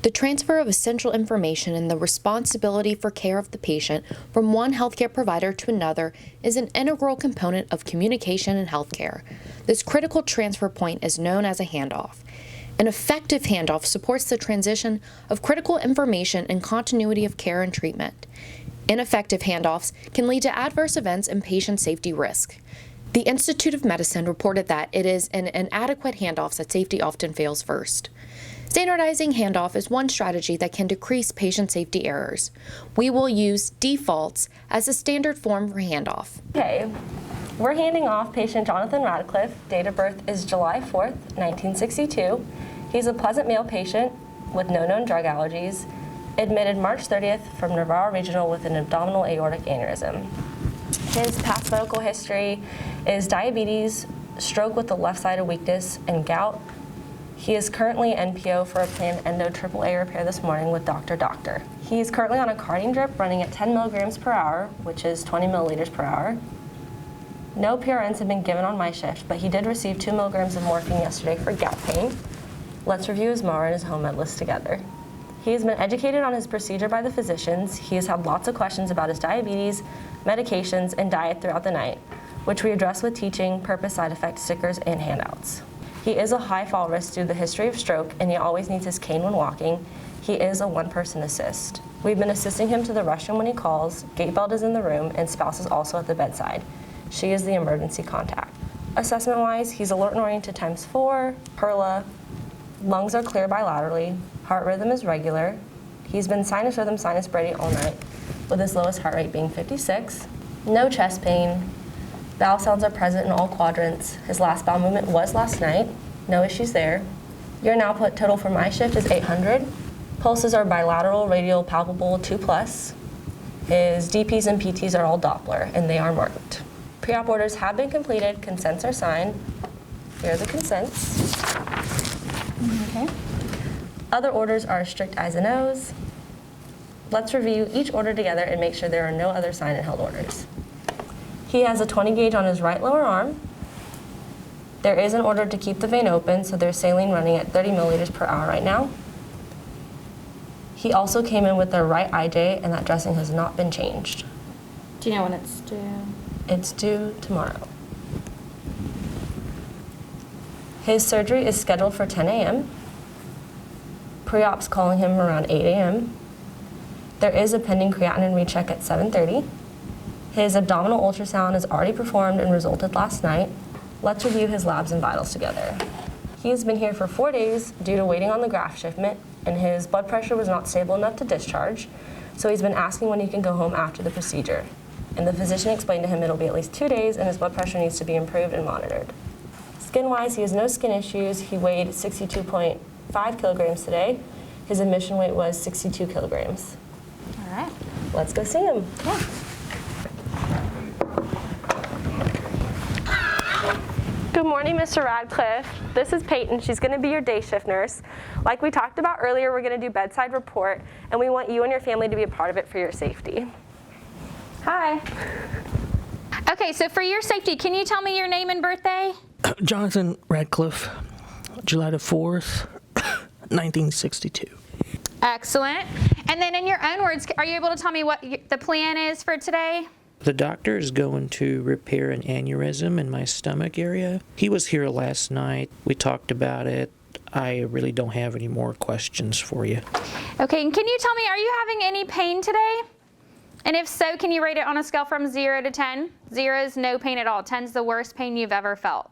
The transfer of essential information and the responsibility for care of the patient from one healthcare provider to another is an integral component of communication in healthcare. This critical transfer point is known as a handoff. An effective handoff supports the transition of critical information and continuity of care and treatment. Ineffective handoffs can lead to adverse events and patient safety risk. The Institute of Medicine reported that it is in inadequate handoffs that safety often fails first. Standardizing handoff is one strategy that can decrease patient safety errors. We will use defaults as a standard form for handoff. Okay, we're handing off patient Jonathan Radcliffe. Date of birth is July 4th, 1962. He's a Pleasant male patient with no known drug allergies, admitted March 30th from Navarro Regional with an abdominal aortic aneurysm. His past medical history is diabetes, stroke with the left side of weakness, and gout. He is currently NPO for a planned endo AAA repair this morning with Doctor. He is currently on a Cardine drip running at 10 milligrams per hour, which is 20 milliliters per hour. No PRNs have been given on my shift, but he did receive 2 milligrams of morphine yesterday for gout pain. Let's review his MAR and his home med list together. He has been educated on his procedure by the physicians. He has had lots of questions about his diabetes, medications, and diet throughout the night, which we address with teaching, purpose, side effect stickers, and handouts. He is a high fall risk due to the history of stroke, and he always needs his cane when walking. He is a one-person assist. We've been assisting him to the restroom when he calls, gate belt is in the room, and spouse is also at the bedside. She is the emergency contact. Assessment-wise, he's alert and oriented ×4, PERLA, lungs are clear bilaterally, heart rhythm is regular. He's been sinus rhythm, sinus brady all night, with his lowest heart rate being 56. No chest pain. Bowel sounds are present in all quadrants. His last bowel movement was last night. No issues there. Urine output total for my shift is 800. Pulses are bilateral, radial, palpable, 2+. His DPs and PTs are all Doppler, and they are marked. Pre-op orders have been completed. Consents are signed. Here are the consents. Okay. Other orders are strict I's and O's. Let's review each order together and make sure there are no other signed and held orders. He has a 20 gauge on his right lower arm. There is an order to keep the vein open, so there's saline running at 30 milliliters per hour right now. He also came in with their right IJ, and that dressing has not been changed. Do you know when it's due? It's due tomorrow. His surgery is scheduled for 10 a.m. Pre-op's calling him around 8 a.m. There is a pending creatinine recheck at 7:30. His abdominal ultrasound is already performed and resulted last night. Let's review his labs and vitals together. He has been here for 4 days due to waiting on the graft shipment, and his blood pressure was not stable enough to discharge, so he's been asking when he can go home after the procedure. And the physician explained to him it'll be at least 2 days and his blood pressure needs to be improved and monitored. Skin-wise, he has no skin issues. He weighed 62.5 kilograms today. His admission weight was 62 kilograms. All right. Let's go see him. Yeah. Good morning, Mr. Radcliffe. This is Peyton. She's going to be your day shift nurse. Like we talked about earlier, we're going to do bedside report, and we want you and your family to be a part of it for your safety. Hi. Okay, so for your safety, can you tell me your name and birthday? Jonathan Radcliffe, July the 4th, 1962. Excellent. And then in your own words, are you able to tell me what the plan is for today? The doctor is going to repair an aneurysm in my stomach area. He was here last night. We talked about it. I really don't have any more questions for you. Okay, and can you tell me, are you having any pain today? And if so, can you rate it on a scale from 0 to 10? 0 is no pain at all. 10 is the worst pain you've ever felt.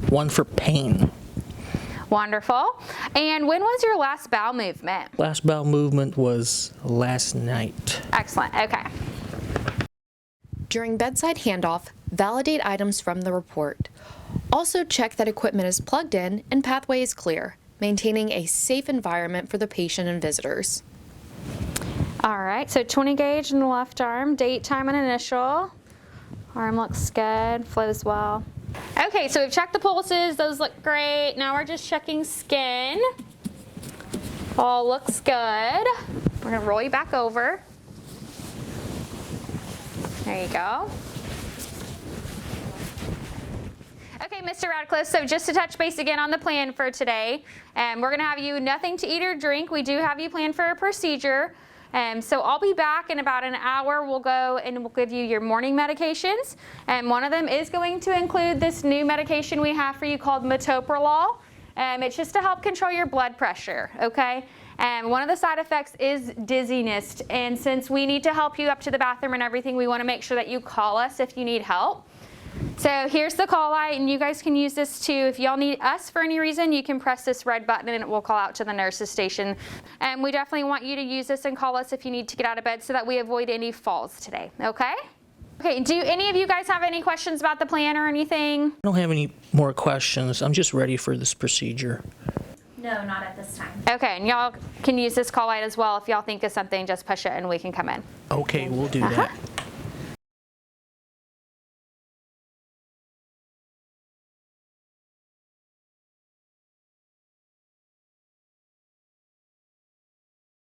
1 for pain. Wonderful. And when was your last bowel movement? Last bowel movement was last night. Excellent. Okay. During bedside handoff, validate items from the report. Also check that equipment is plugged in and pathway is clear, maintaining a safe environment for the patient and visitors. All right, so 20 gauge in the left arm, date, time, and initial. Arm looks good, flows well. Okay, so we've checked the pulses, those look great. Now we're just checking skin. All looks good. We're gonna roll you back over. There you go. Okay, Miss Mr. Radcliffe, so just to touch base again on the plan for today, we're going to have you nothing to eat or drink. We do have you planned for a procedure. So I'll be back in about an hour. We'll go and we'll give you your morning medications. And one of them is going to include this new medication we have for you called metoprolol. It's just to help control your blood pressure, okay? And one of the side effects is dizziness. And since we need to help you up to the bathroom and everything, we want to make sure that you call us if you need help. So here's the call light, and you guys can use this too. If y'all need us for any reason, you can press this red button and it will call out to the nurse's station. And we definitely want you to use this and call us if you need to get out of bed so that we avoid any falls today, okay? Okay, do any of you guys have any questions about the plan or anything? I don't have any more questions. I'm just ready for this procedure. No, not at this time. Okay, and y'all can use this call light as well. If y'all think of something, just push it and we can come in. Okay, we'll do that.